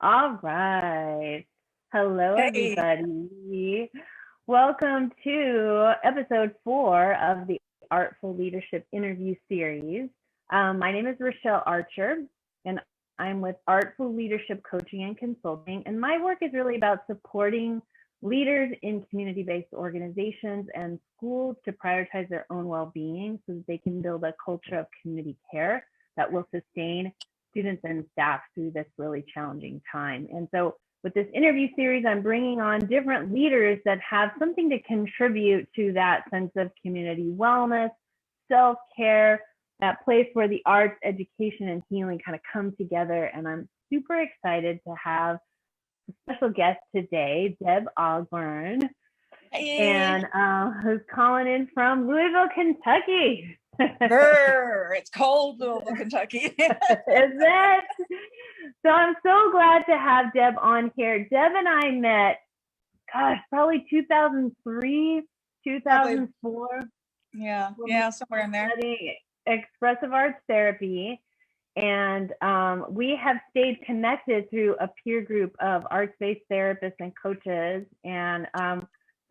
All right. Hello, Hey. everybody. Welcome to episode 4 of the Artful Leadership interview series. My name is Rachelle Archer, and I'm with Artful Leadership Coaching and Consulting. And my work is really about supporting leaders in community-based organizations and schools to prioritize their own well-being so that they can build a culture of community care that will sustain students and staff through this really challenging time. And so with this interview series, I'm bringing on different leaders that have something to contribute to that sense of community wellness, self-care, that place where the arts, education, and healing kind of come together. And I'm super excited to have a special guest today, Deb Ogburn, Hey. who's calling in from Louisville, Kentucky. Brr, it's cold, Louisville, Kentucky. Is it? So I'm so glad to have Deb on here. Deb and I met, probably 2003, 2004. Yeah, somewhere in there. Studying expressive arts therapy. And we have stayed connected through a peer group of arts-based therapists and coaches and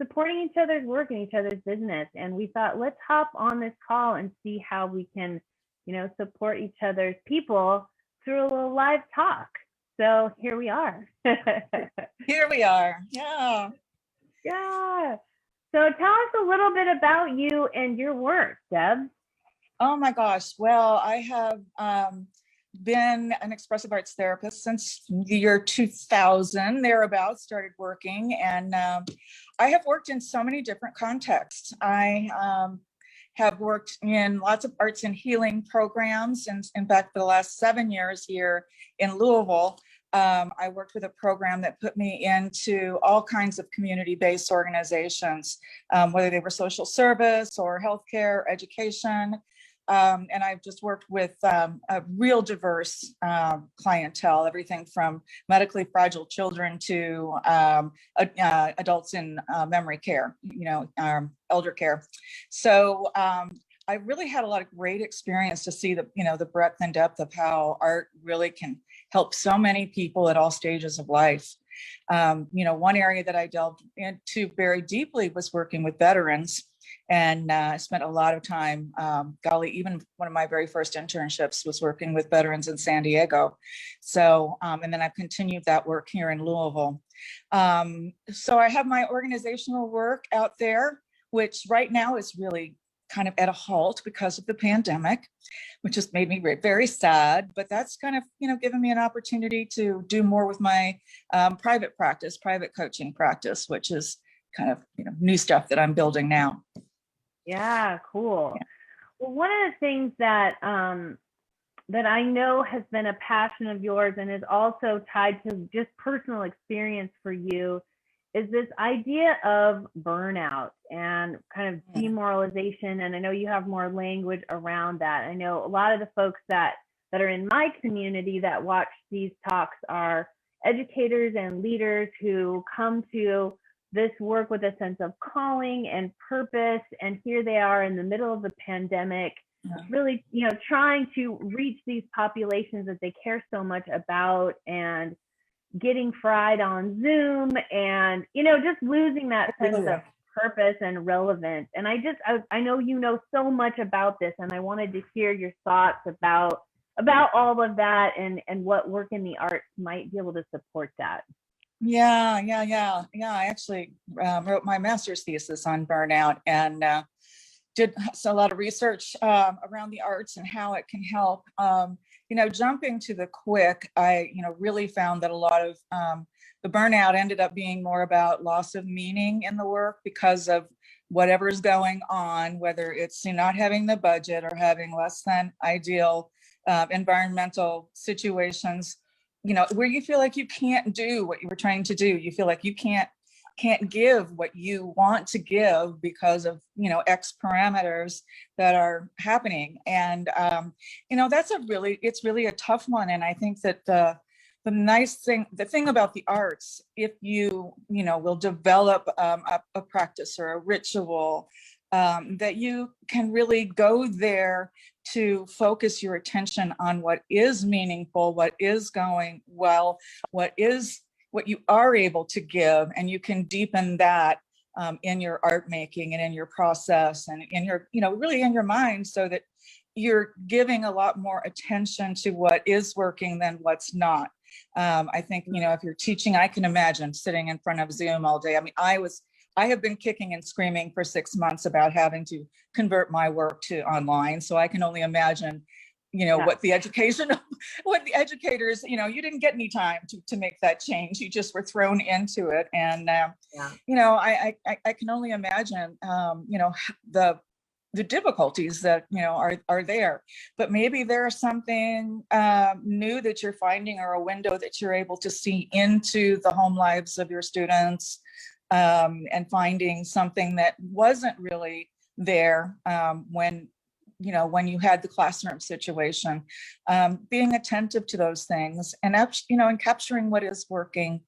supporting each other's work and each other's business. And we thought, let's hop on this call and see how we can, support each other's people through a little live talk. So here we are. Here we are. Yeah. Yeah. So tell us a little bit about you and your work, Deb. Oh my gosh. Well, I have been an expressive arts therapist since the year 2000, thereabouts, started working. And I have worked in so many different contexts. I have worked in lots of arts and healing programs. And in fact, for the last 7 years here in Louisville, I worked with a program that put me into all kinds of community-based organizations, whether they were social service or healthcare, education. And I've just worked with a real diverse clientele, everything from medically fragile children to adults in memory care, elder care. So I really had a lot of great experience to see the breadth and depth of how art really can help so many people at all stages of life. One area that I delved into very deeply was working with veterans. And I spent a lot of time, even one of my very first internships was working with veterans in San Diego. So, and then I've continued that work here in Louisville. So I have my organizational work out there, which right now is really kind of at a halt because of the pandemic, which has made me very sad, but that's kind of, given me an opportunity to do more with my private coaching practice, which is kind of, new stuff that I'm building now. Yeah, cool. Yeah. Well, one of the things that that I know has been a passion of yours and is also tied to just personal experience for you is this idea of burnout and kind of demoralization. And I know you have more language around that. I know a lot of the folks that are in my community that watch these talks are educators and leaders who come to this work with a sense of calling and purpose. And here they are in the middle of the pandemic, really, trying to reach these populations that they care so much about and getting fried on Zoom and, just losing that sense of purpose and relevance. And I know you know so much about this, and I wanted to hear your thoughts about all of that and what work in the arts might be able to support that. Yeah. I actually wrote my master's thesis on burnout and did a lot of research around the arts and how it can help. Jumping to the quick, I really found that a lot of the burnout ended up being more about loss of meaning in the work because of whatever's going on, whether it's not having the budget or having less than ideal environmental situations. Where you feel like you can't do what you were trying to do. You feel like you can't give what you want to give because of, X parameters that are happening. And, it's really a tough one. And I think that the thing about the arts, if you will develop a practice or a ritual that you can really go there to focus your attention on what is meaningful, what is going well, what you are able to give, and you can deepen that in your art making and in your process and in your, really in your mind, so that you're giving a lot more attention to what is working than what's not. I think, if you're teaching, I can imagine sitting in front of Zoom all day. I mean, I have been kicking and screaming for 6 months about having to convert my work to online. So I can only imagine, what the educators, you didn't get any time to make that change. You just were thrown into it. And, I can only imagine, the difficulties that, are there, but maybe there's something new that you're finding, or a window that you're able to see into the home lives of your students, and finding something that wasn't really there when you had the classroom situation, being attentive to those things, and and capturing what is working,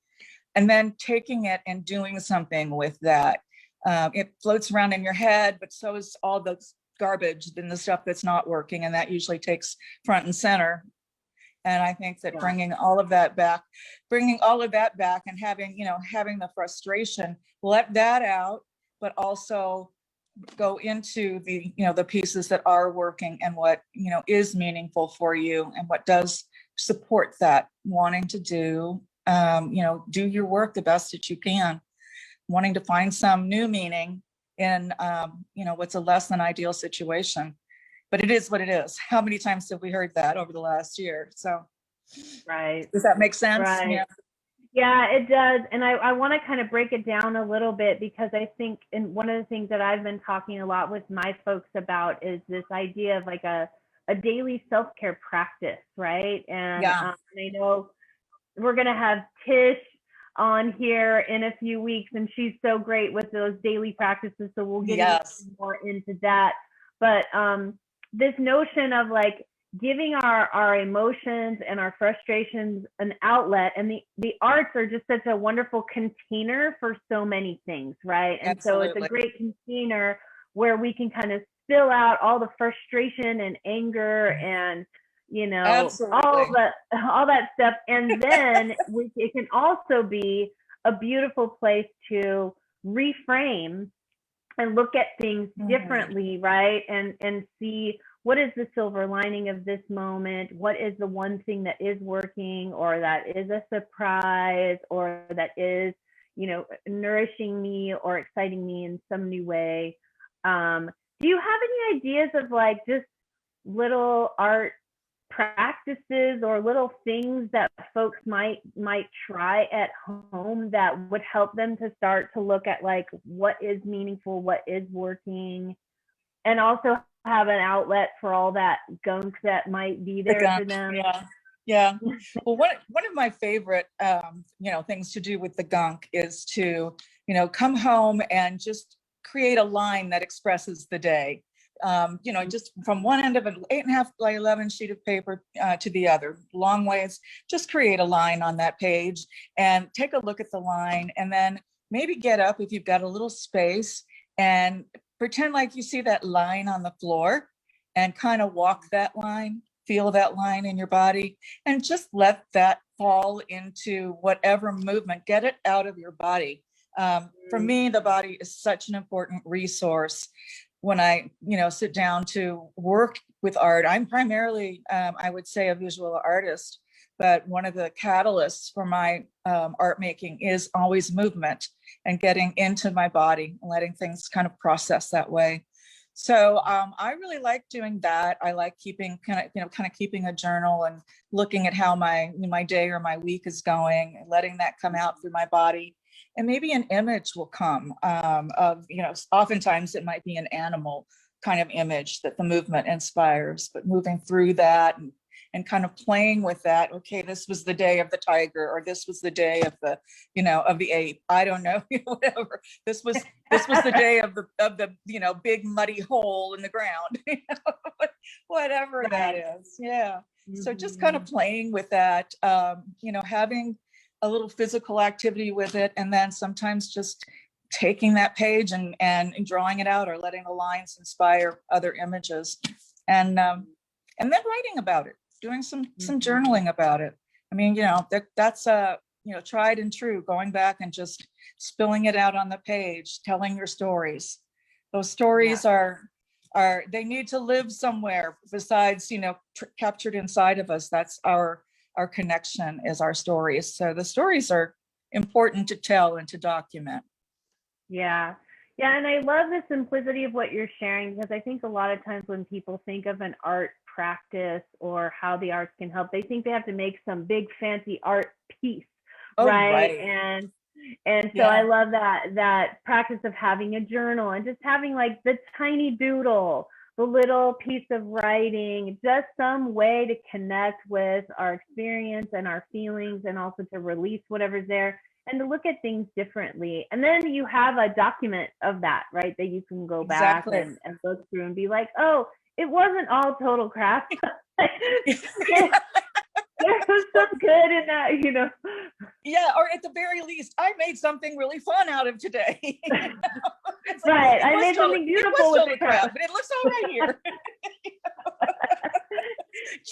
and then taking it and doing something with that. It floats around in your head, but so is all the garbage and the stuff that's not working, and that usually takes front and center. And I think that bringing all of that back and having the frustration, let that out, but also go into the, the pieces that are working, and what, is meaningful for you, and what does support that wanting to do, do your work the best that you can, wanting to find some new meaning in, what's a less than ideal situation. But it is what it is. How many times have we heard that over the last year? So, right. Does that make sense? Right. Yeah, it does. And I want to kind of break it down a little bit, because I think, and one of the things that I've been talking a lot with my folks about is this idea of like a daily self-care practice, right? And I know we're going to have Tish on here in a few weeks, and she's so great with those daily practices. So we'll get more into that. But this notion of like giving our emotions and our frustrations an outlet, and the arts are just such a wonderful container for so many things, right? And Absolutely. So it's a great container where we can kind of spill out all the frustration and anger and Absolutely. all that stuff, and then it can also be a beautiful place to reframe and look at things differently, right? And see, what is the silver lining of this moment? What is the one thing that is working, or that is a surprise, or that is, nourishing me or exciting me in some new way? Do you have any ideas of like just little art practices or little things that folks might try at home that would help them to start to look at like what is meaningful, what is working, and also have an outlet for all that gunk that might be there for them? Yeah. Well, one of my favorite things to do with the gunk is to come home and just create a line that expresses the day. Just from one end of an 8.5 by 11 sheet of paper to the other, long ways, just create a line on that page and take a look at the line, and then maybe get up if you've got a little space and pretend like you see that line on the floor, and kind of walk that line, feel that line in your body, and just let that fall into whatever movement, get it out of your body. For me, the body is such an important resource. When I, sit down to work with art, I'm primarily, I would say, a visual artist, but one of the catalysts for my art making is always movement and getting into my body and letting things kind of process that way. So I really like doing that. I like keeping kind of keeping a journal and looking at how my day or my week is going, and letting that come out through my body. And maybe an image will come of, oftentimes it might be an animal kind of image that the movement inspires, but moving through that and kind of playing with that. Okay, this was the day of the tiger, or this was the day of the, of the ape. I don't know, whatever. This was the day of the, big muddy hole in the ground, whatever that is. Yeah. So just kind of playing with that, having a little physical activity with it, and then sometimes just taking that page and drawing it out, or letting the lines inspire other images, and then writing about it, doing some journaling about it. I mean, that's tried and true, going back and just spilling it out on the page, telling your stories. Those stories are they need to live somewhere besides, captured inside of us. That's our connection, is our stories. So the stories are important to tell and to document. Yeah. Yeah. And I love the simplicity of what you're sharing, because I think a lot of times when people think of an art practice or how the arts can help, they think they have to make some big fancy art piece. Right. And so I love that practice of having a journal and just having like the tiny doodle, the little piece of writing, just some way to connect with our experience and our feelings, and also to release whatever's there and to look at things differently. And then you have a document of that, right? That you can go back and look through and be like, oh, it wasn't all total crap. There was some good in that, Yeah, or at the very least, I made something really fun out of today. Right, I made something beautiful with the crap, but it looks all right here.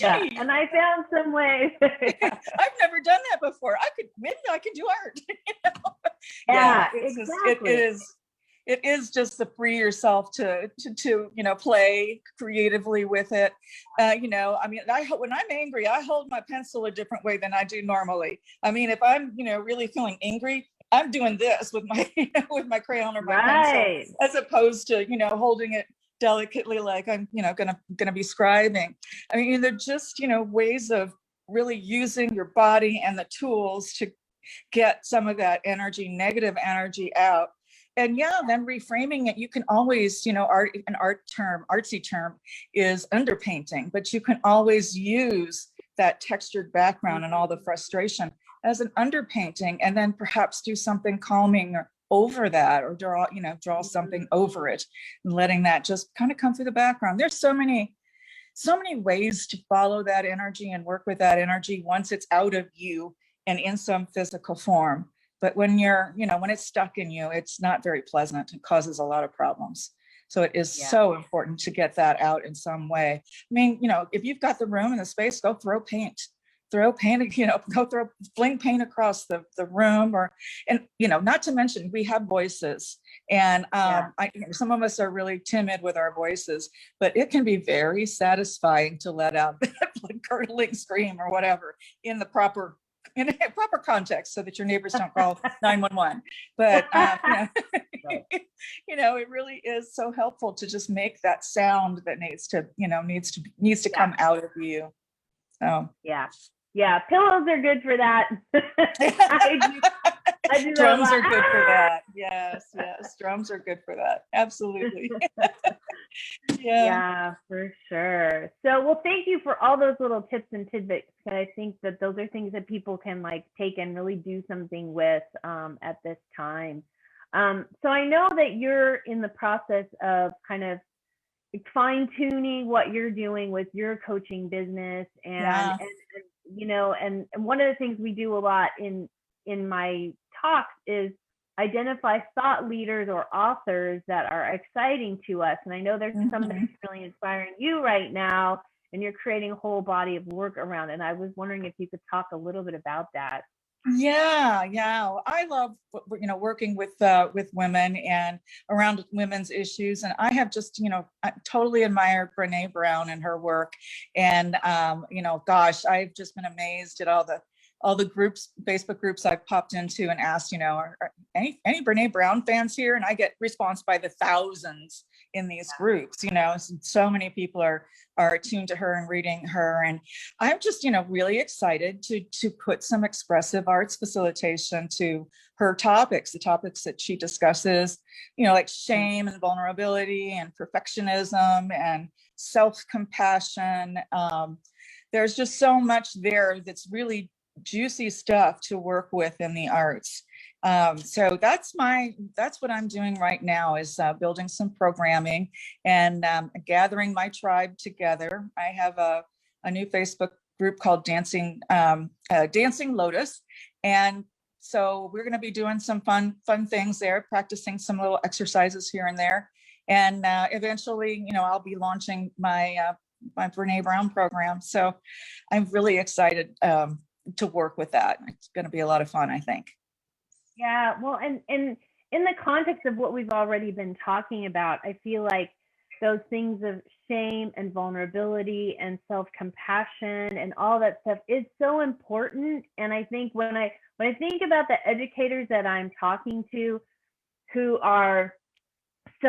Yeah, and I found some ways. I've never done that before. Maybe I could do art. Yeah, it's exactly. it is just to free yourself to play creatively with it. I mean, when I'm angry, I hold my pencil a different way than I do normally. I mean, if I'm really feeling angry, I'm doing this with my with my crayon or my pencil, as opposed to holding it delicately like I'm gonna be scribing. I mean, they're just ways of really using your body and the tools to get some of that negative energy out. And then reframing it. You can always, an artsy term is underpainting, but you can always use that textured background and all the frustration as an underpainting, and then perhaps do something calming over that, or draw something over it, and letting that just kind of come through the background. There's so many ways to follow that energy and work with that energy once it's out of you and in some physical form. But when when it's stuck in you, it's not very pleasant. It causes a lot of problems. So it is so important to get that out in some way. I mean, if you've got the room and the space, go throw paint, fling paint across the room, not to mention we have voices, and some of us are really timid with our voices, but it can be very satisfying to let out that blood-curdling scream or whatever in a proper context, so that your neighbors don't call 911. But it really is so helpful to just make that sound that needs to come out of you. So yeah, pillows are good for that. I do drums are good for that. Yes, drums are good for that. Absolutely. Yeah, for sure. So, well, thank you for all those little tips and tidbits. I think that those are things that people can take and really do something with at this time. So I know that you're in the process of kind of fine tuning what you're doing with your coaching business, and one of the things we do a lot in my talks is identify thought leaders or authors that are exciting to us. And I know there's somebody who's really inspiring you right now, and you're creating a whole body of work around it. And I was wondering if you could talk a little bit about that. Yeah. I love working with women and around women's issues, and I have just I totally admire Brene Brown and her work, and gosh, I've just been amazed at all the groups, Facebook groups I've popped into and asked, are any Brene Brown fans here? And I get response by the thousands in these groups. So many people are attuned to her and reading her, and I'm just really excited to put some expressive arts facilitation to her topics, the topics that she discusses, like shame and vulnerability and perfectionism and self-compassion. There's just so much there that's really juicy stuff to work with in the arts. So that's what I'm doing right now, is building some programming and gathering my tribe together. I have a new Facebook group called Dancing Lotus, and So we're going to be doing some fun things there, practicing some little exercises here and there. And eventually, I'll be launching my Brene Brown program. So I'm really excited to work with that. It's going to be a lot of fun, I think. Yeah, well, and in the context of what we've already been talking about, I feel like those things of shame and vulnerability and self-compassion and all that stuff is so important. And I think when I think about the educators that I'm talking to who are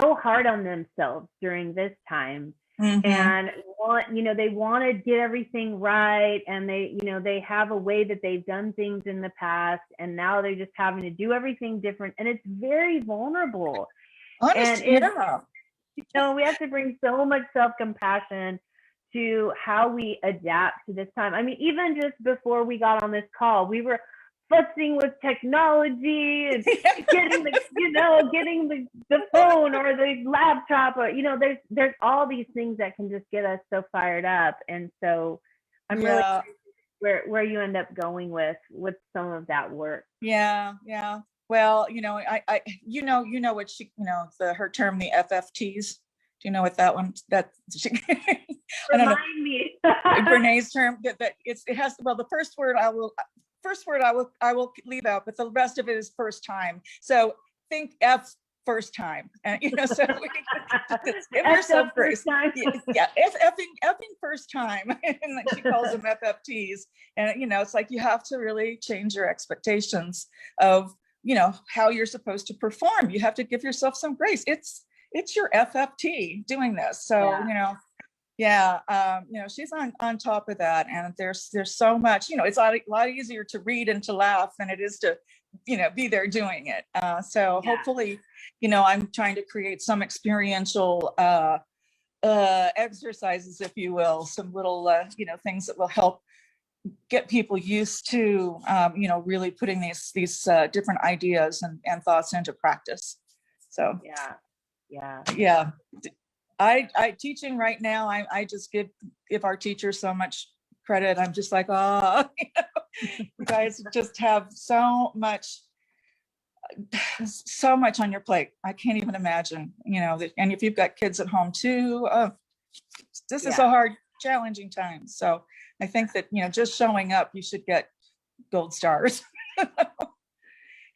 so hard on themselves during this time, and they want to get everything right, and they have a way that they've done things in the past, and now they're just having to do everything different, and it's very vulnerable. Honestly, we have to bring so much self-compassion to how we adapt to this time. I mean, even just before we got on this call, we were fussing with technology and getting the phone or the laptop, or there's all these things that can just get us so fired up. And so I'm really curious where you end up going with some of that work. Yeah. Well, I what she, her term, the FFTs. Do you know what that one? I don't know. Remind me. Brene's term that it has. Well, the first word I will leave out, but the rest of it is first time. So think F first time, and so give yourself grace. Yeah, effing first time, and she calls them FFTs. And it's like you have to really change your expectations of how you're supposed to perform. You have to give yourself some grace. It's your FFT doing this. So she's on top of that, and there's so much. It's a lot easier to read and to laugh than it is to be there doing it. Hopefully, I'm trying to create some experiential exercises, if you will, some little things that will help get people used to really putting these different ideas and thoughts into practice. So yeah. I teaching right now, I just give our teachers so much credit. I'm just like, you guys just have so much on your plate. I can't even imagine, and if you've got kids at home too, this is a hard, challenging time. So I think that, just showing up, you should get gold stars.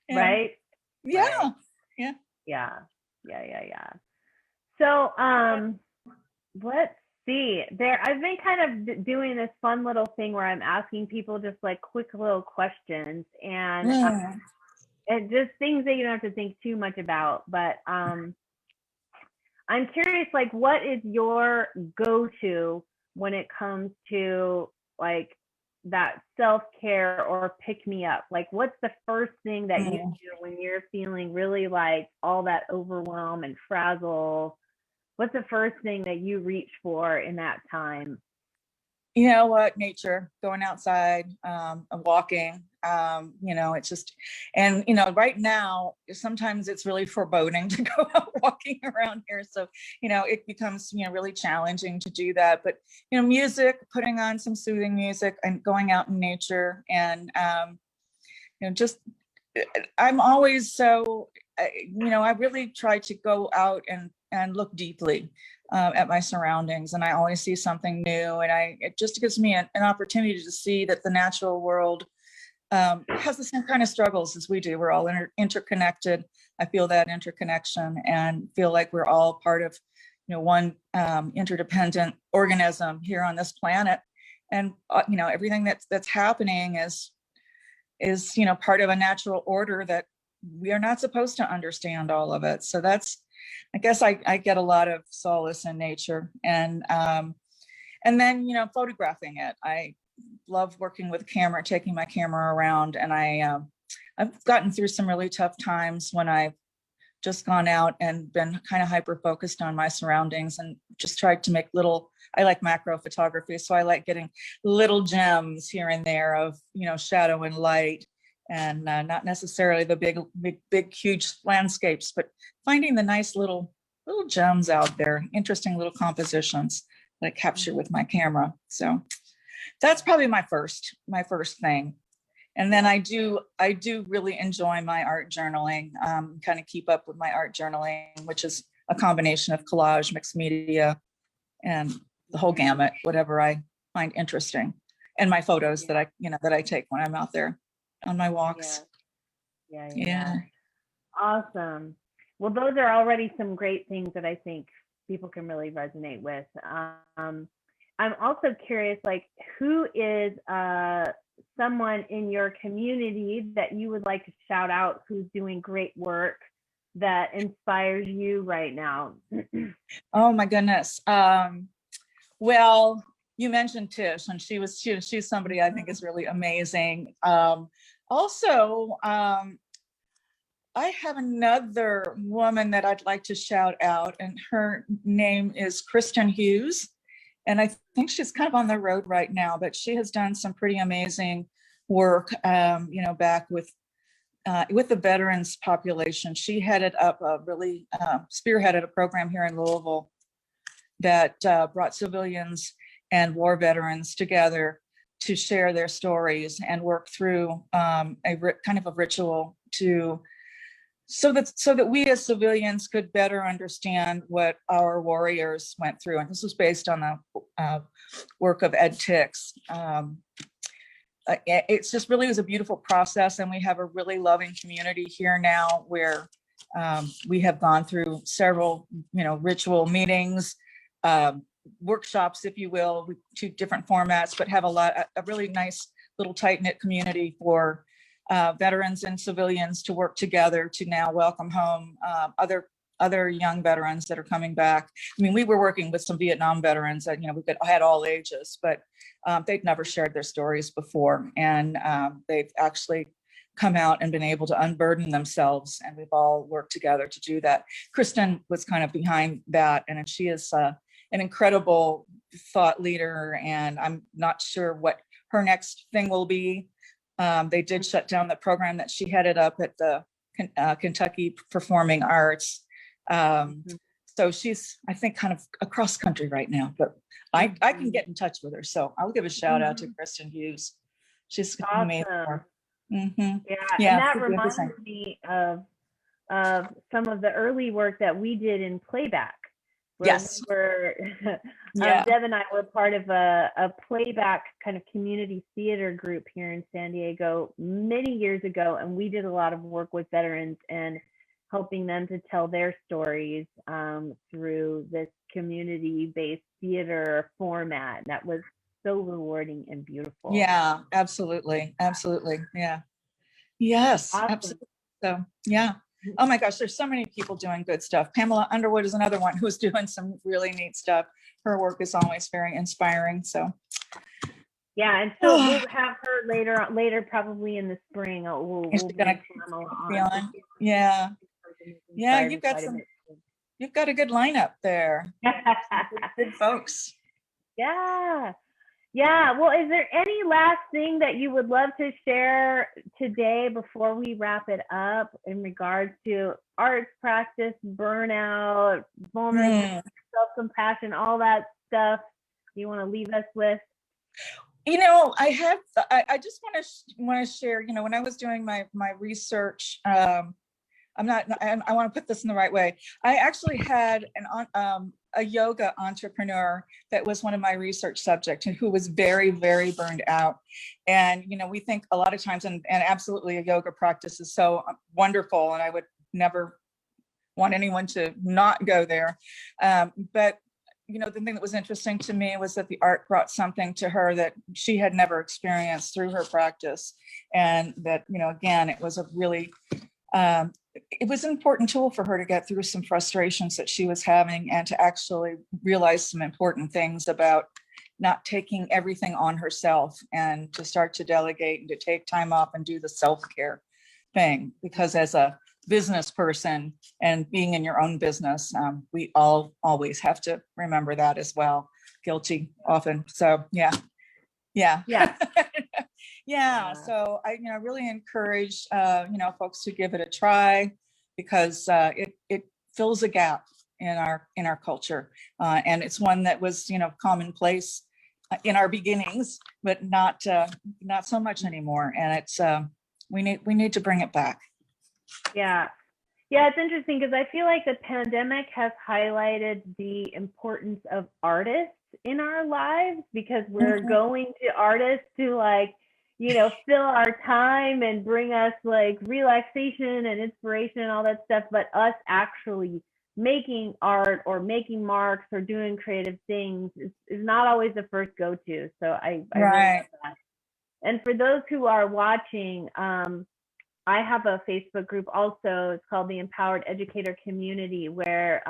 Right? Yeah. So let's see. I've been kind of doing this fun little thing where I'm asking people just like quick little questions, and just things that you don't have to think too much about. But I'm curious, like, what is your go-to when it comes to like that self-care or pick me up? Like, what's the first thing that you do when you're feeling really like all that overwhelm and frazzle? What's the first thing that you reach for in that time? You know what? Nature, going outside, walking, it's just, and, right now, sometimes it's really foreboding to go out walking around here. So, it becomes, really challenging to do that. But, music, putting on some soothing music and going out in nature, and, just, I'm always so, I really try to go out and look deeply at my surroundings, and I always see something new, and it just gives me an opportunity to see that the natural world has the same kind of struggles as we do. We're all interconnected. I feel that interconnection and feel like we're all part of one interdependent organism here on this planet, and everything that's happening is part of a natural order that we are not supposed to understand all of it. So that's, I guess I get a lot of solace in nature, and then photographing it. I love working with camera, taking my camera around, and I've gotten through some really tough times when I've just gone out and been kind of hyper focused on my surroundings and just tried to make I like macro photography, so I like getting little gems here and there of shadow and light, and not necessarily the big huge landscapes, but finding the nice little gems out there, interesting little compositions that I capture with my camera. So that's probably my first thing. And then I do really enjoy my art journaling, kind of keep up with my art journaling, which is a combination of collage, mixed media, and the whole gamut, whatever I find interesting. And my photos that I take when I'm out there on my walks. Yeah. Awesome. Well, those are already some great things that I think people can really resonate with. I'm also curious, like, who is someone in your community that you would like to shout out who's doing great work that inspires you right now? Oh my goodness. Well, you mentioned Tish, and she's somebody I think is really amazing. Also, I have another woman that I'd like to shout out, and her name is Kristen Hughes. And I think she's kind of on the road right now, but she has done some pretty amazing work, back with the veterans population. She headed up spearheaded a program here in Louisville that brought civilians and war veterans together to share their stories and work through kind of a ritual so that we as civilians could better understand what our warriors went through. And this was based on the work of Ed Tix. It's just really was a beautiful process, and we have a really loving community here now where we have gone through several, ritual meetings, workshops, if you will, with 2 different formats, but have a really nice little tight-knit community for veterans and civilians to work together to now welcome home other young veterans that are coming back. I mean, we were working with some Vietnam veterans that, we had all ages, but they'd never shared their stories before. And they've actually come out and been able to unburden themselves. And we've all worked together to do that. Kristen was kind of behind that. And she is an incredible thought leader. And I'm not sure what her next thing will be. They did shut down the program that she headed up at the Kentucky Performing Arts. So she's, I think, kind of across country right now, but I can get in touch with her. So I'll give a shout out to Kristen Hughes. She's amazing. And that reminds me of some of the early work that we did in playback. Yes. Deb and I were part of a playback kind of community theater group here in San Diego many years ago, and we did a lot of work with veterans and helping them to tell their stories through this community-based theater format. That was so rewarding and beautiful. Yeah, absolutely. Yeah. Yes, awesome. Absolutely. So, yeah. Oh my gosh, there's so many people doing good stuff. Pamela Underwood is another one who's doing some really neat stuff. Her work is always very inspiring. So yeah, and so we'll have her later probably in the spring. We'll be on. Yeah, you've got a good lineup there. Good folks. Yeah. Well, is there any last thing that you would love to share today before we wrap it up in regards to arts practice, burnout, vulnerability, self-compassion, all that stuff you want to leave us with? I just want to share, when I was doing my research, I want to put this in the right way. I actually had a yoga entrepreneur that was one of my research subjects and who was very, very burned out. And, we think a lot of times, and absolutely a yoga practice is so wonderful. And I would never want anyone to not go there. But the thing that was interesting to me was that the art brought something to her that she had never experienced through her practice. And that, again, it was a really, it was an important tool for her to get through some frustrations that she was having and to actually realize some important things about not taking everything on herself and to start to delegate and to take time off and do the self-care thing. Because as a business person and being in your own business, we all always have to remember that as well. Guilty often. So yeah. So I really encourage folks to give it a try, because it fills a gap in our culture, and it's one that was commonplace in our beginnings, but not so much anymore. And it's we need to bring it back. Yeah. Yeah, it's interesting because I feel like the pandemic has highlighted the importance of artists in our lives, because we're going to artists to, like, you know, fill our time and bring us like relaxation and inspiration and all that stuff. But us actually making art or making marks or doing creative things is not always the first go-to. So I really Right. love that. And for those who are watching, I have a Facebook group also. It's called the Empowered Educator Community, where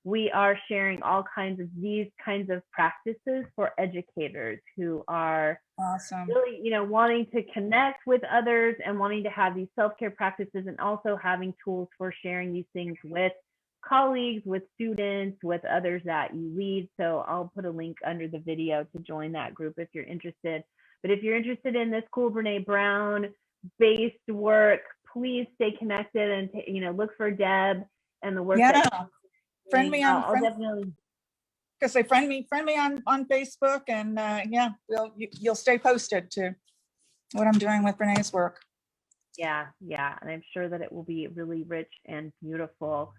we are sharing all kinds of these kinds of practices for educators who are Awesome. really, you know, wanting to connect with others and wanting to have these self-care practices, and also having tools for sharing these things with colleagues, with students, with others that you lead. So I'll put a link under the video to join that group if you're interested. But if you're interested in this cool Brene Brown based work, please stay connected and, you know, look for Deb and the work that she's Friend doing. me on I'll definitely say friend me on Facebook, and yeah, you'll stay posted to what I'm doing with Brene's work. yeah, and I'm sure that it will be really rich and beautiful.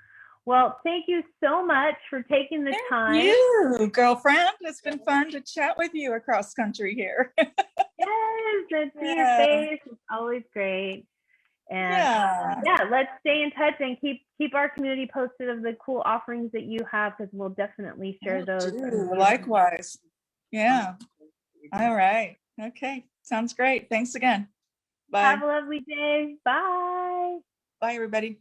Well, thank you so much for taking the time. You, girlfriend. It's been fun to chat with you across country here. Yes, and see your face. It's always great. And yeah, let's stay in touch and keep our community posted of the cool offerings that you have, because we'll definitely share those. Likewise. Yeah. All right. Okay. Sounds great. Thanks again. Bye. Have a lovely day. Bye. Bye, everybody.